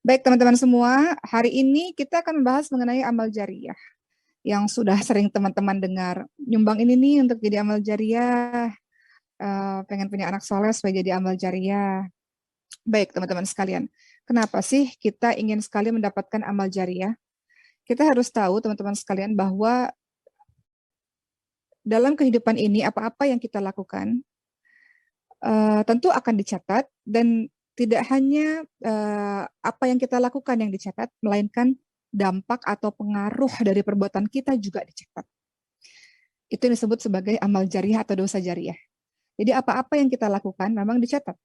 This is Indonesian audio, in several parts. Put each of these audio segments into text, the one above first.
Baik teman-teman semua, hari ini kita akan membahas mengenai amal jariyah yang sudah sering teman-teman dengar. Nyumbang ini nih untuk jadi amal jariyah, pengen punya anak soleh supaya jadi amal jariyah. Baik teman-teman sekalian, kenapa sih kita ingin sekali mendapatkan amal jariyah? Kita harus tahu teman-teman sekalian bahwa dalam kehidupan ini apa-apa yang kita lakukan tentu akan dicatat dan tidak hanya apa yang kita lakukan yang dicatat, melainkan dampak atau pengaruh dari perbuatan kita juga dicatat. Itu yang disebut sebagai amal jariyah atau dosa jariyah. Jadi apa-apa yang kita lakukan memang dicatat.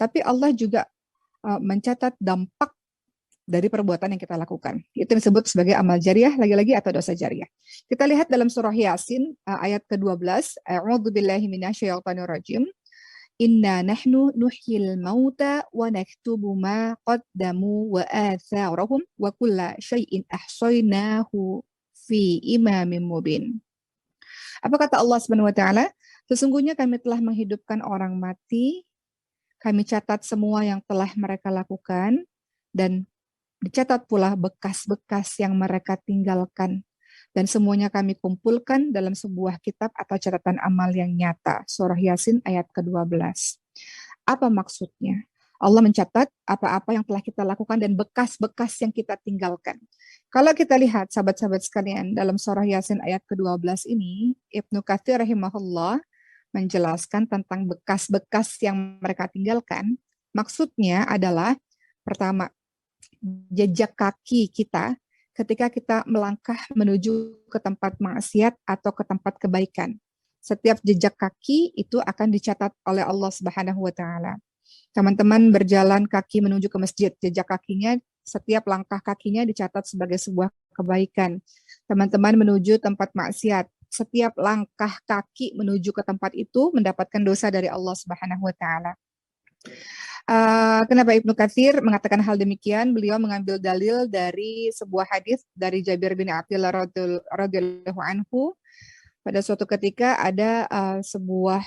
Tapi Allah juga mencatat dampak dari perbuatan yang kita lakukan. Itu disebut sebagai amal jariyah lagi-lagi atau dosa jariyah. Kita lihat dalam surah Yasin ayat ke-12, A'udzubillahi minasyaitonirrajim. Inna nahnu nuhyil mauta wa naktubu ma qaddamu wa atharahum wa kulla syai'in ahsaynahu fi imamin mubin. Apa kata Allah Subhanahu wa taala? Sesungguhnya kami telah menghidupkan orang mati, kami catat semua yang telah mereka lakukan dan dicatat pula bekas-bekas yang mereka tinggalkan. Dan semuanya kami kumpulkan dalam sebuah kitab atau catatan amal yang nyata. Surah Yasin ayat ke-12. Apa maksudnya? Allah mencatat apa-apa yang telah kita lakukan dan bekas-bekas yang kita tinggalkan. Kalau kita lihat sahabat-sahabat sekalian dalam surah Yasin ayat ke-12 ini, Ibnu Katsir rahimahullah menjelaskan tentang bekas-bekas yang mereka tinggalkan. Maksudnya adalah pertama, jejak kaki kita ketika kita melangkah menuju ke tempat maksiat atau ke tempat kebaikan. Setiap jejak kaki itu akan dicatat oleh Allah Subhanahu wa taala. Teman-teman berjalan kaki menuju ke masjid, jejak kakinya, setiap langkah kakinya dicatat sebagai sebuah kebaikan. Teman-teman menuju tempat maksiat, setiap langkah kaki menuju ke tempat itu mendapatkan dosa dari Allah Subhanahu wa taala. Kenapa Ibnu Katsir mengatakan hal demikian? Beliau mengambil dalil dari sebuah hadis dari Jabir bin Abdullah radhiyallahu anhu. Pada suatu ketika ada sebuah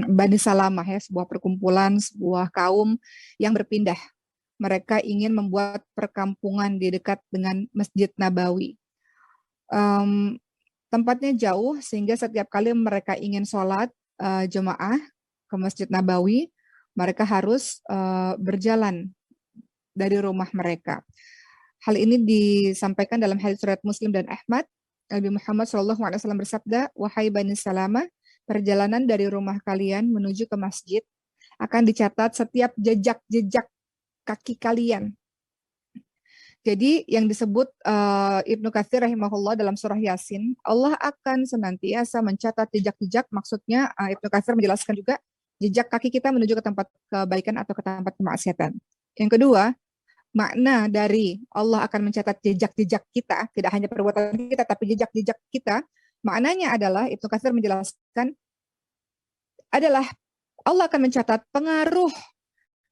Bani Salamah, ya, sebuah perkumpulan, sebuah kaum yang berpindah. Mereka ingin membuat perkampungan di dekat dengan Masjid Nabawi. Tempatnya jauh sehingga setiap kali mereka ingin sholat jemaah ke Masjid Nabawi, mereka harus berjalan dari rumah mereka. Hal ini disampaikan dalam hadis riwayat Muslim dan Ahmad. Nabi Muhammad SAW bersabda, "Wahai Bani Salamah, perjalanan dari rumah kalian menuju ke masjid akan dicatat setiap jejak-jejak kaki kalian." Jadi yang disebut Ibnu Katsir rahimahullah dalam surah Yasin, Allah akan senantiasa mencatat jejak-jejak, maksudnya Ibnu Katsir menjelaskan juga jejak kaki kita menuju ke tempat kebaikan atau ke tempat kemaksiatan. Yang kedua, makna dari Allah akan mencatat jejak-jejak kita, tidak hanya perbuatan kita, tapi jejak-jejak kita, maknanya adalah, Ibnu Katsir menjelaskan, adalah Allah akan mencatat pengaruh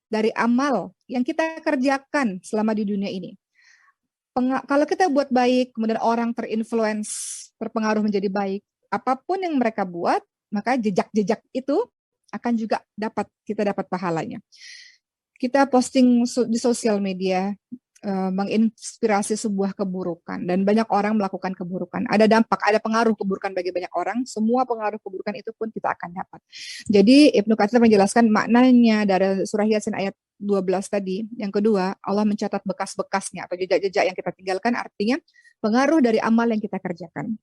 dari amal yang kita kerjakan selama di dunia ini. Kalau kita buat baik, kemudian orang terinfluence, terpengaruh menjadi baik, apapun yang mereka buat, maka jejak-jejak itu akan juga kita dapat pahalanya. Kita posting di sosial media, menginspirasi sebuah keburukan, dan banyak orang melakukan keburukan. Ada dampak, ada pengaruh keburukan bagi banyak orang, semua pengaruh keburukan itu pun kita akan dapat. Jadi Ibnu Katsir menjelaskan maknanya dari surah Yasin ayat 12 tadi. Yang kedua, Allah mencatat bekas-bekasnya atau jejak-jejak yang kita tinggalkan, artinya pengaruh dari amal yang kita kerjakan.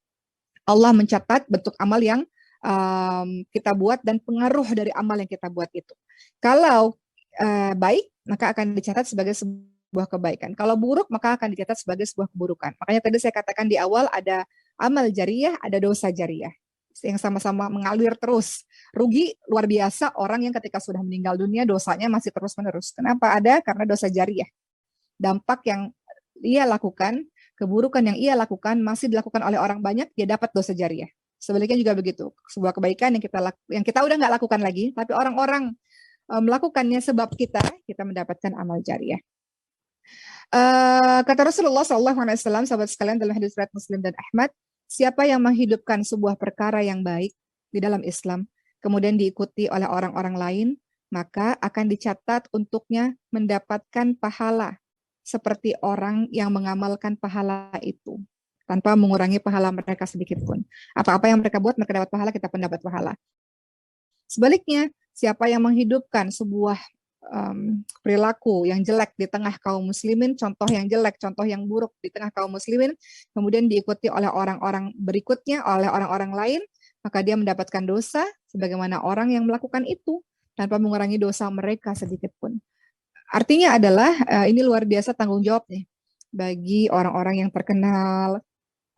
Allah mencatat bentuk amal yang kita buat dan pengaruh dari amal yang kita buat itu. Kalau baik, maka akan dicatat sebagai sebuah kebaikan. Kalau buruk, maka akan dicatat sebagai sebuah keburukan. Makanya tadi saya katakan di awal ada amal jariyah, ada dosa jariyah yang sama-sama mengalir terus. Rugi luar biasa orang yang ketika sudah meninggal dunia dosanya masih terus-menerus. Kenapa ada? Karena dosa jariyah. Dampak yang ia lakukan, keburukan yang ia lakukan masih dilakukan oleh orang banyak, dia dapat dosa jariyah. Sebaliknya juga begitu. Sebuah kebaikan yang kita udah nggak lakukan lagi, tapi orang-orang melakukannya sebab kita mendapatkan amal jariyah. Kata Rasulullah SAW, sahabat sekalian, dalam hadis riwayat Muslim dan Ahmad, siapa yang menghidupkan sebuah perkara yang baik di dalam Islam, kemudian diikuti oleh orang-orang lain, maka akan dicatat untuknya mendapatkan pahala seperti orang yang mengamalkan pahala itu tanpa mengurangi pahala mereka sedikit pun. Apa-apa yang mereka buat, mereka dapat pahala, kita pun dapat pahala. Sebaliknya, siapa yang menghidupkan sebuah perilaku yang jelek di tengah kaum muslimin, contoh yang jelek, contoh yang buruk di tengah kaum muslimin, kemudian diikuti oleh orang-orang berikutnya, oleh orang-orang lain, maka dia mendapatkan dosa sebagaimana orang yang melakukan itu tanpa mengurangi dosa mereka sedikit pun. Artinya adalah ini luar biasa tanggung jawab nih bagi orang-orang yang terkenal,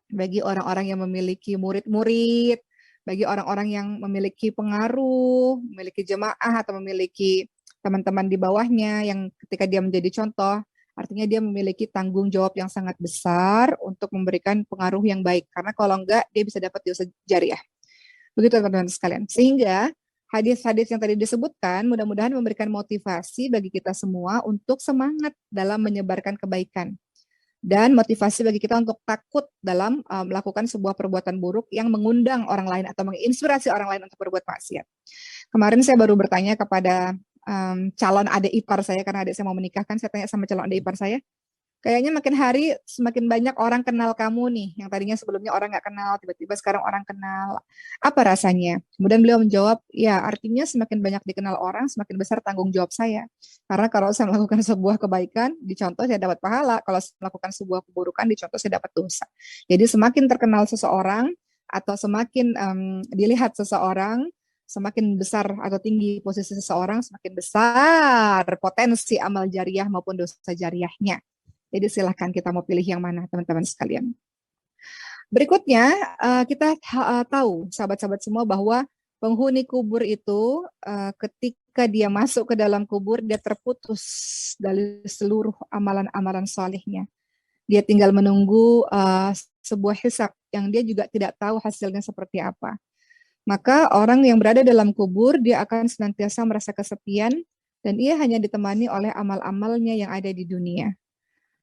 bagi orang-orang yang memiliki murid-murid, bagi orang-orang yang memiliki pengaruh, memiliki jemaah atau memiliki teman-teman di bawahnya yang ketika dia menjadi contoh, artinya dia memiliki tanggung jawab yang sangat besar untuk memberikan pengaruh yang baik. Karena kalau enggak, dia bisa dapat dosa jariah. Begitu teman-teman sekalian. Sehingga hadis-hadis yang tadi disebutkan mudah-mudahan memberikan motivasi bagi kita semua untuk semangat dalam menyebarkan kebaikan. Dan motivasi bagi kita untuk takut dalam melakukan sebuah perbuatan buruk yang mengundang orang lain atau menginspirasi orang lain untuk berbuat maksiat. Kemarin saya baru bertanya kepada calon adik ipar saya, karena adik saya mau menikahkan, saya tanya sama calon adik ipar saya, kayaknya makin hari semakin banyak orang kenal kamu nih, yang tadinya sebelumnya orang nggak kenal, tiba-tiba sekarang orang kenal. Apa rasanya? Kemudian beliau menjawab, ya artinya semakin banyak dikenal orang, semakin besar tanggung jawab saya. Karena kalau saya melakukan sebuah kebaikan, dicontoh saya dapat pahala. Kalau saya melakukan sebuah keburukan, dicontoh saya dapat dosa. Jadi semakin terkenal seseorang, atau semakin dilihat seseorang, semakin besar atau tinggi posisi seseorang, semakin besar potensi amal jariah maupun dosa jariahnya. Jadi silahkan kita mau pilih yang mana teman-teman sekalian. Berikutnya kita tahu sahabat-sahabat semua bahwa penghuni kubur itu ketika dia masuk ke dalam kubur dia terputus dari seluruh amalan-amalan salihnya. Dia tinggal menunggu sebuah hisab yang dia juga tidak tahu hasilnya seperti apa. Maka orang yang berada dalam kubur dia akan senantiasa merasa kesepian dan ia hanya ditemani oleh amal-amalnya yang ada di dunia.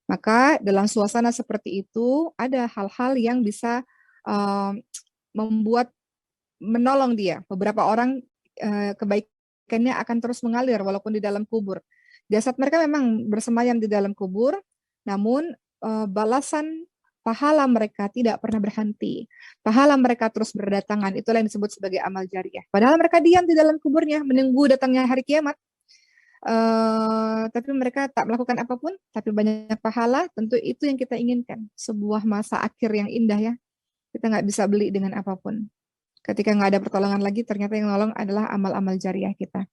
Maka dalam suasana seperti itu ada hal-hal yang bisa membuat menolong dia. Beberapa orang kebaikannya akan terus mengalir walaupun di dalam kubur. Jasad mereka memang bersemayam di dalam kubur, namun balasan pahala mereka tidak pernah berhenti. Pahala mereka terus berdatangan. Itulah yang disebut sebagai amal jariah. Padahal mereka diam di dalam kuburnya menunggu datangnya hari kiamat. Tapi mereka tak melakukan apapun, tapi banyak pahala, tentu itu yang kita inginkan. Sebuah masa akhir yang indah ya. Kita nggak bisa beli dengan apapun. Ketika nggak ada pertolongan lagi, ternyata yang nolong adalah amal-amal jariah kita.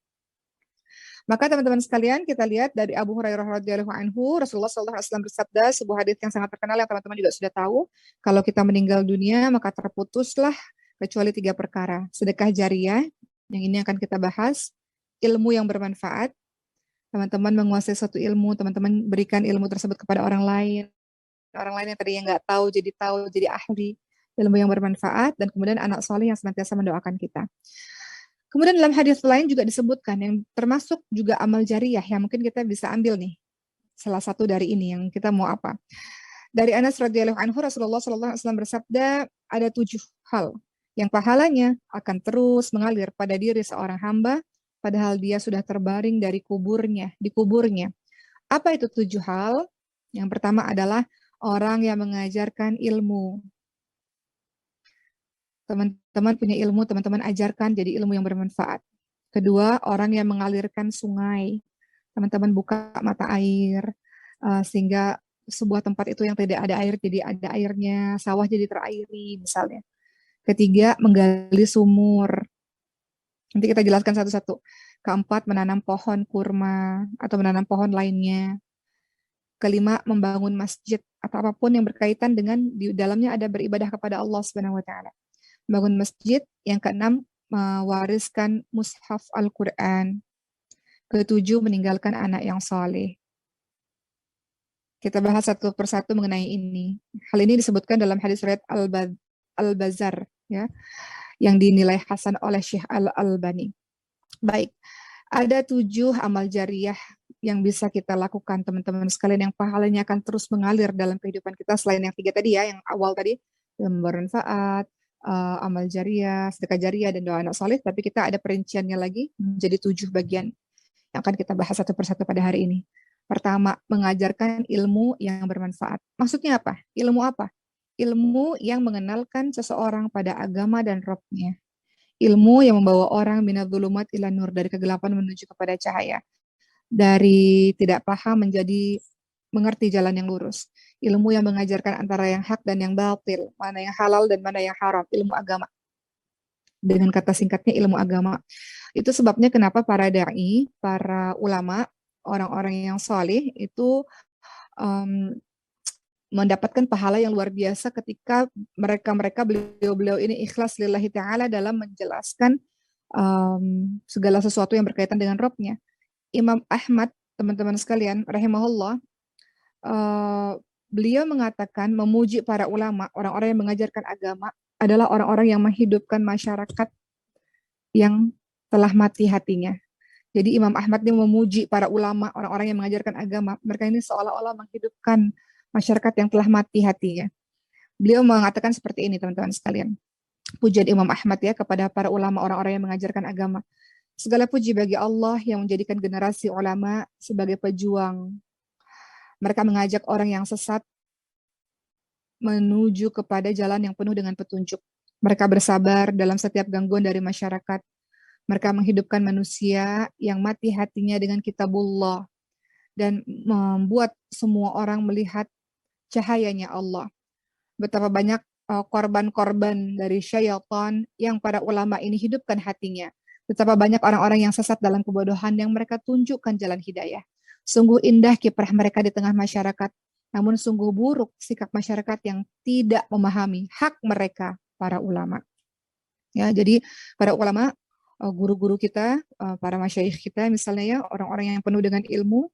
Maka teman-teman sekalian, kita lihat dari Abu Hurairah radhiyallahu anhu, Rasulullah SAW bersabda, sebuah hadis yang sangat terkenal yang teman-teman juga sudah tahu, kalau kita meninggal dunia, maka terputuslah kecuali 3 perkara. Sedekah jariah, yang ini akan kita bahas, ilmu yang bermanfaat, teman-teman menguasai suatu ilmu, teman-teman berikan ilmu tersebut kepada orang lain yang tadinya nggak tahu, jadi ahli, ilmu yang bermanfaat, dan kemudian anak soleh yang senantiasa mendoakan kita. Kemudian dalam hadis lain juga disebutkan yang termasuk juga amal jariah yang mungkin kita bisa ambil nih, salah satu dari ini yang kita mau apa. Dari Anas radhiyallahu anhu, Rasulullah SAW bersabda, ada 7 hal yang pahalanya akan terus mengalir pada diri seorang hamba padahal dia sudah terbaring di kuburnya. Apa itu 7 hal? Yang pertama adalah orang yang mengajarkan ilmu. Teman-teman punya ilmu, teman-teman ajarkan jadi ilmu yang bermanfaat. Kedua, orang yang mengalirkan sungai. Teman-teman buka mata air, sehingga sebuah tempat itu yang tidak ada air jadi ada airnya, sawah jadi terairi misalnya. Ketiga, menggali sumur. Nanti kita jelaskan satu-satu. Keempat, menanam pohon kurma atau menanam pohon lainnya. Kelima, membangun masjid atau apapun yang berkaitan dengan di dalamnya ada beribadah kepada Allah Subhanahu wa taala. Bangun masjid. Yang keenam, mewariskan mushaf Al-Qur'an. Ketujuh, meninggalkan anak yang soleh. Kita bahas satu persatu mengenai ini. Hal ini disebutkan dalam hadis riwayat Al-Bazzar ya, yang dinilai hasan oleh Syekh Al-Albani. Baik, ada 7 amal jariah yang bisa kita lakukan teman-teman sekalian yang pahalanya akan terus mengalir dalam kehidupan kita selain yang 3 tadi ya, yang awal tadi, yang bermanfaat, amal jariah, sedekah jariah, dan doa anak soleh, tapi kita ada perinciannya lagi menjadi 7 bagian. yang akan kita bahas satu persatu pada hari ini. Pertama, mengajarkan ilmu yang bermanfaat. Maksudnya apa? Ilmu apa? Ilmu yang mengenalkan seseorang pada agama dan Rabb-Nya. Ilmu yang membawa orang minadz-dzulumat ila nur, dari kegelapan menuju kepada cahaya. Dari tidak paham menjadi mengerti jalan yang lurus. Ilmu yang mengajarkan antara yang hak dan yang batil, mana yang halal dan mana yang haram, ilmu agama. Dengan kata singkatnya ilmu agama. Itu sebabnya kenapa para dai, para ulama, orang-orang yang soleh itu um, mendapatkan pahala yang luar biasa ketika mereka beliau-beliau ini ikhlas lillahi ta'ala dalam menjelaskan segala sesuatu yang berkaitan dengan Rabb-Nya. Imam Ahmad, teman-teman sekalian, rahimahullah, beliau mengatakan memuji para ulama, orang-orang yang mengajarkan agama adalah orang-orang yang menghidupkan masyarakat yang telah mati hatinya. Jadi Imam Ahmad ini memuji para ulama, orang-orang yang mengajarkan agama. Mereka ini seolah-olah menghidupkan masyarakat yang telah mati hatinya. Beliau mengatakan seperti ini, teman-teman sekalian. Pujian Imam Ahmad ya kepada para ulama, orang-orang yang mengajarkan agama. Segala puji bagi Allah yang menjadikan generasi ulama sebagai pejuang. Mereka mengajak orang yang sesat menuju kepada jalan yang penuh dengan petunjuk. Mereka bersabar dalam setiap gangguan dari masyarakat. Mereka menghidupkan manusia yang mati hatinya dengan kitabullah dan membuat semua orang melihat cahayanya Allah. Betapa banyak korban-korban dari syaitan yang para ulama ini hidupkan hatinya. Betapa banyak orang-orang yang sesat dalam kebodohan yang mereka tunjukkan jalan hidayah. Sungguh indah kiprah mereka di tengah masyarakat, namun sungguh buruk sikap masyarakat yang tidak memahami hak mereka, para ulama. Ya, jadi para ulama, guru-guru kita, para masyayikh kita misalnya ya, orang-orang yang penuh dengan ilmu,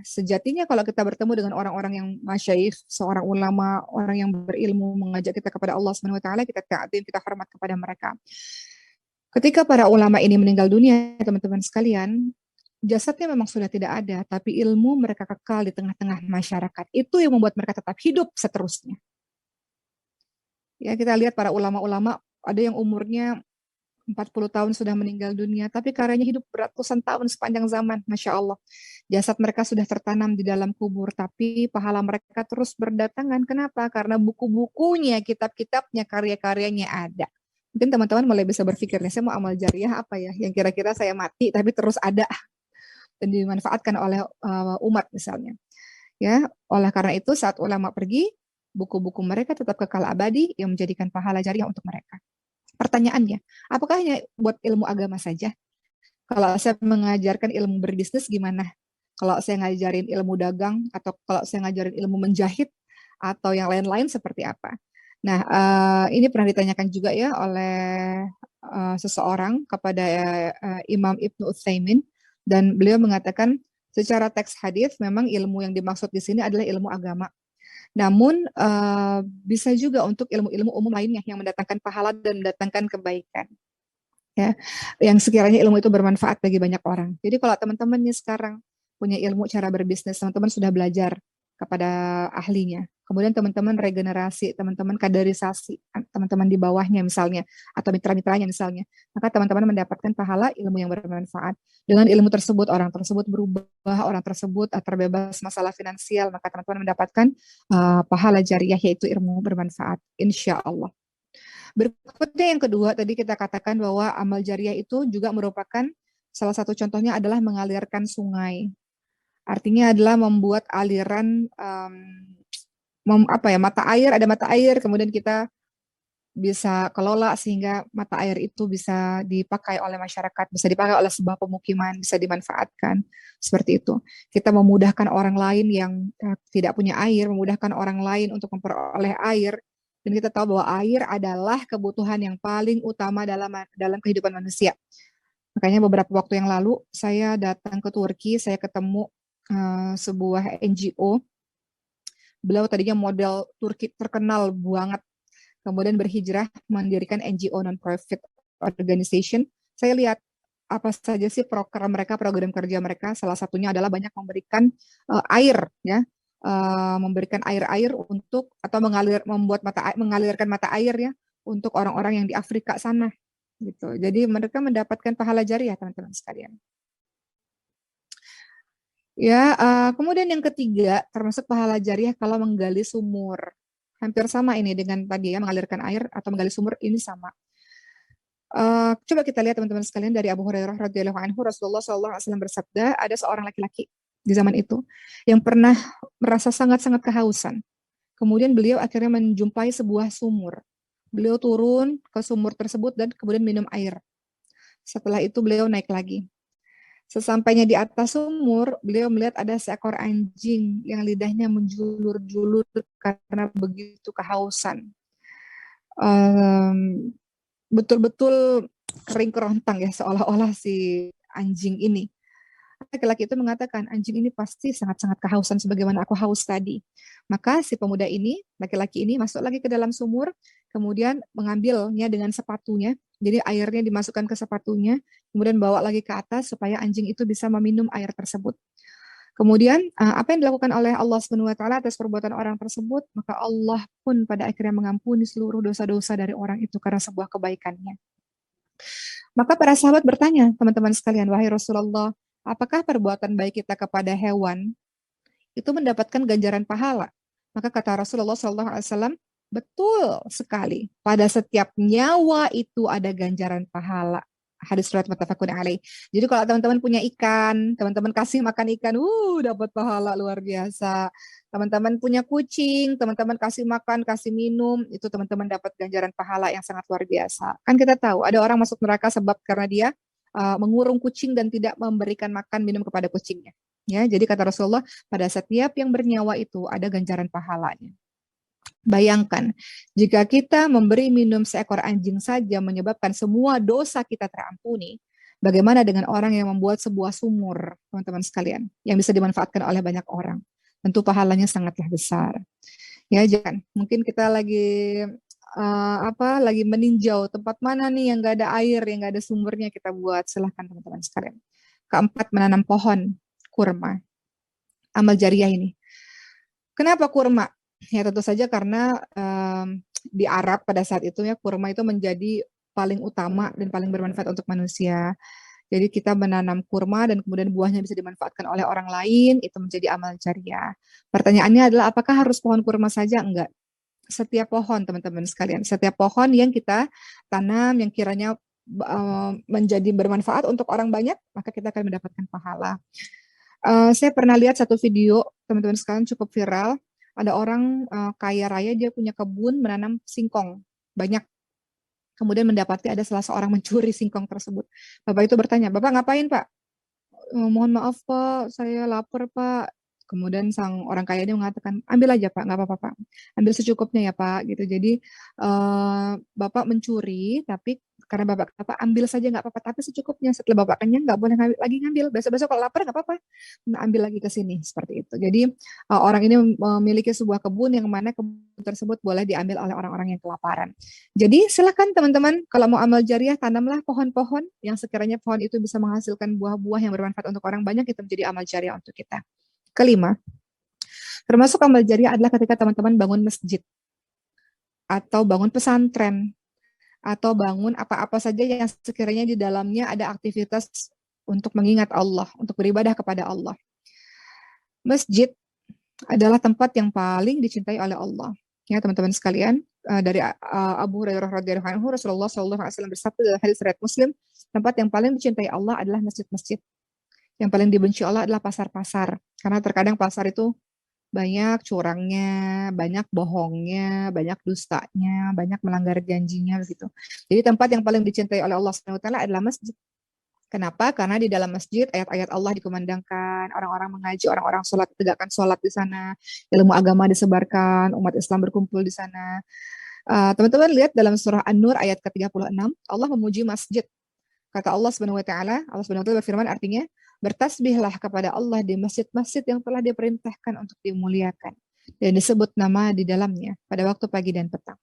sejatinya kalau kita bertemu dengan orang-orang yang masyayikh, seorang ulama, orang yang berilmu mengajak kita kepada Allah Subhanahu wa taala, kita ta'zim, kita hormat kepada mereka. Ketika para ulama ini meninggal dunia, teman-teman sekalian, jasadnya memang sudah tidak ada, tapi ilmu mereka kekal di tengah-tengah masyarakat. Itu yang membuat mereka tetap hidup seterusnya. Ya, kita lihat para ulama-ulama, ada yang umurnya 40 tahun sudah meninggal dunia, tapi karyanya hidup ratusan tahun sepanjang zaman, Masya Allah. Jasad mereka sudah tertanam di dalam kubur, tapi pahala mereka terus berdatangan. Kenapa? Karena buku-bukunya, kitab-kitabnya, karya-karyanya ada. Mungkin teman-teman mulai bisa berpikir nih, saya mau amal jariah apa ya, yang kira-kira saya mati, tapi terus ada dan dimanfaatkan oleh umat misalnya. Ya, oleh karena itu saat ulama pergi, buku-buku mereka tetap kekal abadi yang menjadikan pahala jariah untuk mereka. Pertanyaannya, apakah hanya buat ilmu agama saja? Kalau saya mengajarkan ilmu berbisnis gimana? Kalau saya ngajarin ilmu dagang atau kalau saya ngajarin ilmu menjahit atau yang lain-lain seperti apa? Nah, ini pernah ditanyakan juga ya oleh seseorang kepada Imam Ibnu Utsaimin, dan beliau mengatakan secara teks hadis memang ilmu yang dimaksud di sini adalah ilmu agama. Namun bisa juga untuk ilmu-ilmu umum lainnya yang mendatangkan pahala dan mendatangkan kebaikan. Ya, yang sekiranya ilmu itu bermanfaat bagi banyak orang. Jadi kalau teman-teman nih sekarang punya ilmu cara berbisnis, teman-teman sudah belajar kepada ahlinya. Kemudian teman-teman regenerasi, teman-teman kaderisasi, teman-teman di bawahnya misalnya, atau mitra-mitranya misalnya. Maka teman-teman mendapatkan pahala ilmu yang bermanfaat. Dengan ilmu tersebut, orang tersebut berubah, orang tersebut terbebas masalah finansial, maka teman-teman mendapatkan pahala jariah, yaitu ilmu bermanfaat. Insya Allah. Berikutnya yang kedua, tadi kita katakan bahwa amal jariah itu juga merupakan salah satu contohnya adalah mengalirkan sungai. Artinya adalah membuat aliran mata air, ada mata air, kemudian kita bisa kelola sehingga mata air itu bisa dipakai oleh masyarakat, bisa dipakai oleh sebuah pemukiman, bisa dimanfaatkan. Seperti itu. Kita memudahkan orang lain yang tidak punya air, memudahkan orang lain untuk memperoleh air. Dan kita tahu bahwa air adalah kebutuhan yang paling utama dalam kehidupan manusia. Makanya beberapa waktu yang lalu saya datang ke Turki, saya ketemu sebuah NGO. Beliau tadinya model Turki terkenal banget, kemudian berhijrah mendirikan NGO non-profit organization. Saya lihat apa saja sih program mereka, program kerja mereka. Salah satunya adalah banyak memberikan air, ya, memberikan air-air untuk atau mengalirkan mata air ya untuk orang-orang yang di Afrika sana, gitu. Jadi mereka mendapatkan pahala jariah, teman-teman sekalian. Ya, kemudian yang ketiga termasuk pahala jariah kalau menggali sumur. Hampir sama ini dengan tadi ya, mengalirkan air atau menggali sumur ini sama. Coba kita lihat teman-teman sekalian dari Abu Hurairah radhiyallahu anhu, Rasulullah SAW bersabda, ada seorang laki-laki di zaman itu yang pernah merasa sangat-sangat kehausan. Kemudian beliau akhirnya menjumpai sebuah sumur. Beliau turun ke sumur tersebut dan kemudian minum air. Setelah itu beliau naik lagi. Sesampainya di atas sumur, beliau melihat ada seekor anjing yang lidahnya menjulur-julur karena begitu kehausan. Um, Betul-betul kering kerontang ya, seolah-olah si anjing ini. Laki-laki itu mengatakan, anjing ini pasti sangat-sangat kehausan sebagaimana aku haus tadi. Maka si pemuda ini, laki-laki ini masuk lagi ke dalam sumur, kemudian mengambilnya dengan sepatunya. Jadi airnya dimasukkan ke sepatunya, kemudian bawa lagi ke atas supaya anjing itu bisa meminum air tersebut. Kemudian apa yang dilakukan oleh Allah Subhanahu wa taala atas perbuatan orang tersebut, maka Allah pun pada akhirnya mengampuni seluruh dosa-dosa dari orang itu karena sebuah kebaikannya. Maka para sahabat bertanya, teman-teman sekalian, wahai Rasulullah, apakah perbuatan baik kita kepada hewan itu mendapatkan ganjaran pahala? Maka kata Rasulullah SAW, betul sekali. Pada setiap nyawa itu ada ganjaran pahala. Hadis riwayat muttafaqun alaih. Jadi kalau teman-teman punya ikan, teman-teman kasih makan ikan, dapat pahala luar biasa. Teman-teman punya kucing, teman-teman kasih makan, kasih minum, itu teman-teman dapat ganjaran pahala yang sangat luar biasa. Kan kita tahu ada orang masuk neraka sebab karena dia mengurung kucing dan tidak memberikan makan minum kepada kucingnya. Ya, jadi kata Rasulullah, pada setiap yang bernyawa itu ada ganjaran pahalanya. Bayangkan, jika kita memberi minum seekor anjing saja menyebabkan semua dosa kita terampuni, bagaimana dengan orang yang membuat sebuah sumur, teman-teman sekalian, yang bisa dimanfaatkan oleh banyak orang? Tentu pahalanya sangatlah besar. Ya, jangan. Mungkin kita lagi meninjau tempat mana nih yang gak ada air, yang gak ada sumbernya kita buat. Silahkan teman-teman sekalian. Keempat, menanam pohon kurma. Amal jariah ini. Kenapa kurma? Ya tentu saja karena di Arab pada saat itu ya kurma itu menjadi paling utama dan paling bermanfaat untuk manusia. Jadi kita menanam kurma dan kemudian buahnya bisa dimanfaatkan oleh orang lain, itu menjadi amal jariah. Pertanyaannya adalah apakah harus pohon kurma saja? Enggak. Setiap pohon teman-teman sekalian, setiap pohon yang kita tanam yang kiranya menjadi bermanfaat untuk orang banyak, maka kita akan mendapatkan pahala. Saya pernah lihat satu video teman-teman sekalian cukup viral. Ada orang kaya raya dia punya kebun menanam singkong banyak. Kemudian mendapati ada salah seorang mencuri singkong tersebut. Bapak itu bertanya, Bapak ngapain Pak? Mohon maaf Pak, saya lapar Pak. Kemudian sang orang kaya ini mengatakan, ambil aja Pak, nggak apa-apa Pak. Ambil secukupnya ya Pak, gitu. Jadi Bapak mencuri, tapi karena Bapak kata ambil saja nggak apa-apa, tapi secukupnya. Setelah Bapak kenyang nggak boleh lagi ngambil. Besok-besok kalau lapar nggak apa-apa, nah, ambil lagi ke sini seperti itu. Jadi orang ini memiliki sebuah kebun yang mana kebun tersebut boleh diambil oleh orang-orang yang kelaparan. Jadi silakan teman-teman kalau mau amal jariah tanamlah pohon-pohon yang sekiranya pohon itu bisa menghasilkan buah-buah yang bermanfaat untuk orang banyak, itu menjadi amal jariah untuk kita. Kelima, termasuk amal jariah adalah ketika teman-teman bangun masjid atau bangun pesantren atau bangun apa-apa saja yang sekiranya di dalamnya ada aktivitas untuk mengingat Allah, untuk beribadah kepada Allah. Masjid adalah tempat yang paling dicintai oleh Allah. Ya, teman-teman sekalian, dari Abu Hurairah radhiyallahu anhu, Rasulullah SAW bersabda dalam hadis riwayat Muslim, tempat yang paling dicintai Allah adalah masjid-masjid. Yang paling dibenci Allah adalah pasar-pasar. Karena terkadang pasar itu banyak curangnya, banyak bohongnya, banyak dustanya, banyak melanggar janjinya begitu. Jadi tempat yang paling dicintai oleh Allah Subhanahu wa taala adalah masjid. Kenapa? Karena di dalam masjid ayat-ayat Allah dikumandangkan, orang-orang mengaji, orang-orang sholat, tegakkan sholat di sana, ilmu agama disebarkan, umat Islam berkumpul di sana. Teman-teman lihat dalam surah An-Nur ayat ke-36, Allah memuji masjid. Kata Allah Subhanahu wa taala, Allah Subhanahu wa taala berfirman artinya, bertasbihlah kepada Allah di masjid-masjid yang telah diperintahkan untuk dimuliakan dan disebut nama di dalamnya pada waktu pagi dan petang.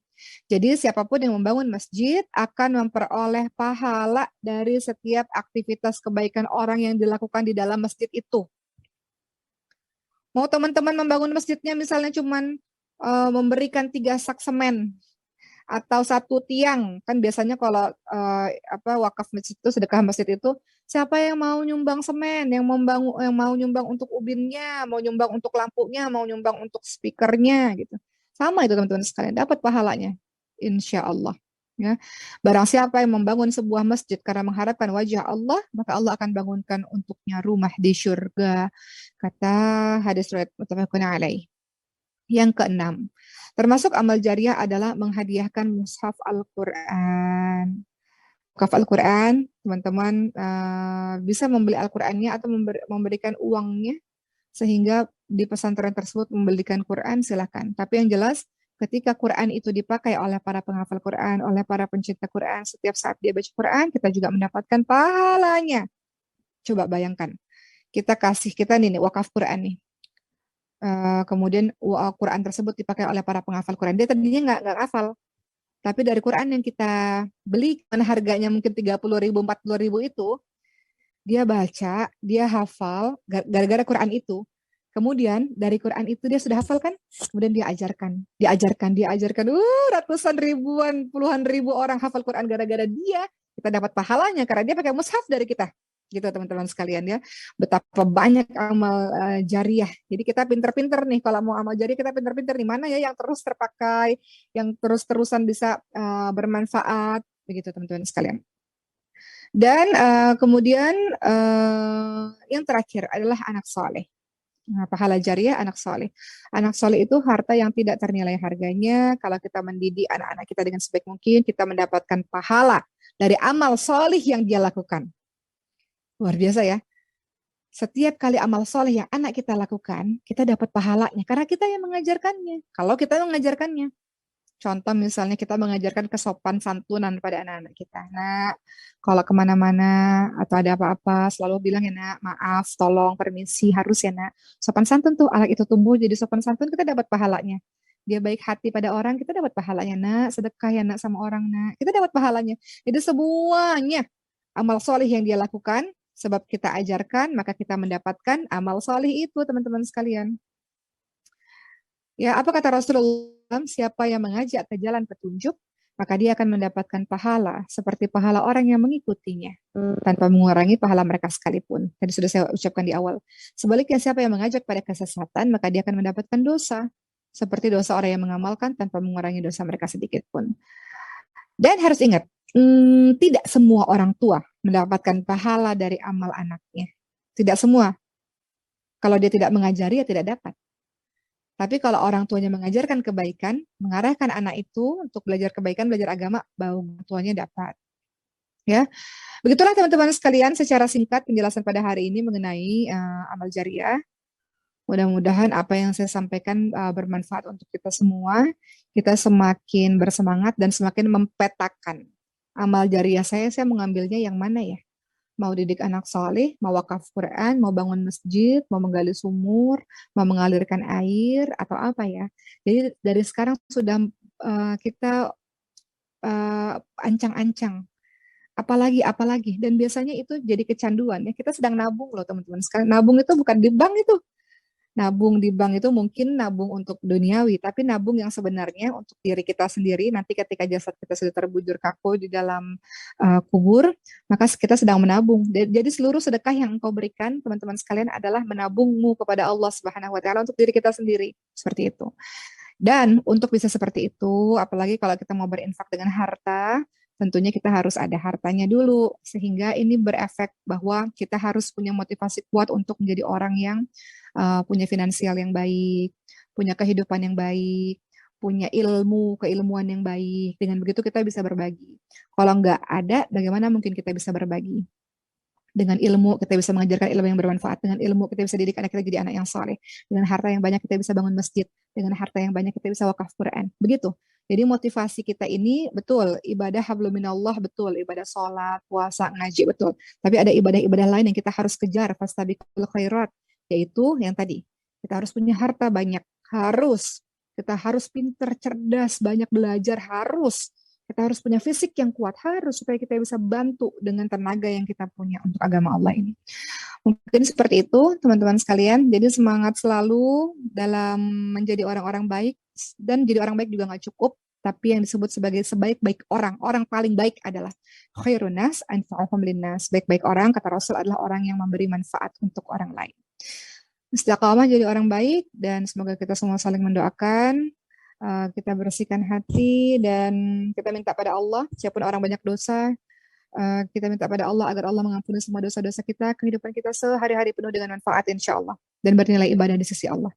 Jadi siapapun yang membangun masjid akan memperoleh pahala dari setiap aktivitas kebaikan orang yang dilakukan di dalam masjid itu. Mau teman-teman membangun masjidnya misalnya cuman memberikan 3 sak semen atau satu tiang. Kan biasanya kalau wakaf masjid itu, sedekah masjid itu, siapa yang mau nyumbang semen, yang mau nyumbang untuk ubinnya, mau nyumbang untuk lampunya, mau nyumbang untuk speakernya gitu. Sama itu teman-teman sekalian, dapat pahalanya. Insya Allah. Ya. Barang siapa yang membangun sebuah masjid karena mengharapkan wajah Allah, maka Allah akan bangunkan untuknya rumah di surga. Kata hadis riwayat muttafaqun alaih. Yang keenam, termasuk amal jariah adalah menghadiahkan mushaf Al-Quran. Mushaf Al-Quran, teman-teman bisa membeli Al-Qurannya atau memberikan uangnya sehingga di pesantren tersebut membelikan Quran, silakan. Tapi yang jelas, ketika Quran itu dipakai oleh para penghafal Quran, oleh para pencinta Quran, setiap saat dia baca Quran, kita juga mendapatkan pahalanya. Coba bayangkan, kita nih wakaf Quran nih. Kemudian Quran tersebut dipakai oleh para penghafal Quran. Dia tadinya nggak hafal, tapi dari Quran yang kita beli, mana harganya mungkin 30.000, 40.000 itu, dia baca, dia hafal, gara-gara Quran itu. Kemudian dari Quran itu dia sudah hafal kan, kemudian diajarkan, ratusan ribuan, puluhan ribu orang hafal Quran gara-gara dia. Kita dapat pahalanya karena dia pakai mushaf dari kita. Gitu teman-teman sekalian ya. Betapa banyak amal jariah. Jadi kita pinter-pinter nih kalau mau amal jariah, kita pinter-pinter nih mana ya yang terus terpakai, yang terus-terusan bisa bermanfaat, begitu teman-teman sekalian. Dan kemudian yang terakhir adalah anak soleh. Nah, pahala jariah anak soleh. Anak soleh itu harta yang tidak ternilai harganya. Kalau kita mendidik anak-anak kita dengan sebaik mungkin, kita mendapatkan pahala dari amal soleh yang dia lakukan. Luar biasa ya. Setiap kali amal soleh yang anak kita lakukan, kita dapat pahalanya. Karena kita yang mengajarkannya. Kalau kita yang mengajarkannya. Contoh misalnya kita mengajarkan kesopan santunan pada anak-anak kita. Nak, kalau kemana-mana atau ada apa-apa, selalu bilang ya nak, maaf, tolong, permisi, harus ya nak. Sopan santun tuh, anak itu tumbuh jadi sopan santun, kita dapat pahalanya. Dia baik hati pada orang, kita dapat pahalanya nak. Sedekah ya nak sama orang nak, kita dapat pahalanya. Jadi semuanya amal soleh yang dia lakukan, sebab kita ajarkan, maka kita mendapatkan amal soleh itu teman-teman sekalian. Ya, apa kata Rasulullah? Siapa yang mengajak ke jalan petunjuk, maka dia akan mendapatkan pahala seperti pahala orang yang mengikutinya tanpa mengurangi pahala mereka sekalipun. Tadi sudah saya ucapkan di awal. Sebaliknya siapa yang mengajak pada kesesatan, maka dia akan mendapatkan dosa seperti dosa orang yang mengamalkan tanpa mengurangi dosa mereka sedikit pun. Dan harus ingat, tidak semua orang tua mendapatkan pahala dari amal anaknya. Tidak semua. Kalau dia tidak mengajari, ya tidak dapat. Tapi kalau orang tuanya mengajarkan kebaikan, mengarahkan anak itu untuk belajar kebaikan, belajar agama, bahwa orang tuanya dapat. Ya, begitulah teman-teman sekalian secara singkat penjelasan pada hari ini mengenai amal jariah. Mudah-mudahan apa yang saya sampaikan bermanfaat untuk kita semua. Kita semakin bersemangat dan semakin mempetakan amal jariah saya mengambilnya yang mana ya? Mau didik anak soleh, mau wakaf Quran, mau bangun masjid, mau menggali sumur, mau mengalirkan air, atau apa ya. Jadi dari sekarang sudah kita ancang-ancang. Apalagi. Dan biasanya itu jadi kecanduan. Ya, kita sedang nabung loh teman-teman. Sekarang nabung itu bukan di bank itu. Nabung di bank itu mungkin nabung untuk duniawi, tapi nabung yang sebenarnya untuk diri kita sendiri, nanti ketika jasad kita sudah terbujur kaku di dalam kubur, maka kita sedang menabung. Jadi seluruh sedekah yang engkau berikan, teman-teman sekalian, adalah menabungmu kepada Allah Subhanahu wa Ta'ala untuk diri kita sendiri. Seperti itu. Dan untuk bisa seperti itu, apalagi kalau kita mau berinfak dengan harta, tentunya kita harus ada hartanya dulu, sehingga ini berefek bahwa kita harus punya motivasi kuat untuk menjadi orang yang punya finansial yang baik, punya kehidupan yang baik, punya keilmuan yang baik. Dengan begitu kita bisa berbagi. Kalau nggak ada, bagaimana mungkin kita bisa berbagi? Dengan ilmu kita bisa mengajarkan ilmu yang bermanfaat, dengan ilmu kita bisa didik anak kita jadi anak yang soleh, dengan harta yang banyak kita bisa bangun masjid, dengan harta yang banyak kita bisa wakaf Quran. Begitu. Jadi motivasi kita ini betul, ibadah hablum minallah betul, ibadah sholat, puasa, ngaji betul. Tapi ada ibadah-ibadah lain yang kita harus kejar, fastabiqul khairat, yaitu yang tadi, kita harus punya harta banyak, kita harus pinter, cerdas, banyak belajar, kita harus punya fisik yang kuat, harus supaya kita bisa bantu dengan tenaga yang kita punya untuk agama Allah ini. Mungkin seperti itu teman-teman sekalian, jadi semangat selalu dalam menjadi orang-orang baik, dan jadi orang baik juga nggak cukup, tapi yang disebut sebagai sebaik-baik orang, orang paling baik adalah khairun nas anfa'uhum linnas. Baik-baik orang, kata Rasul, adalah orang yang memberi manfaat untuk orang lain. Istiqamah jadi orang baik, dan semoga kita semua saling mendoakan, kita bersihkan hati, dan kita minta pada Allah, siapapun orang banyak dosa, kita minta pada Allah agar Allah mengampuni semua dosa-dosa kita, kehidupan kita sehari-hari penuh dengan manfaat insya Allah, dan bernilai ibadah di sisi Allah.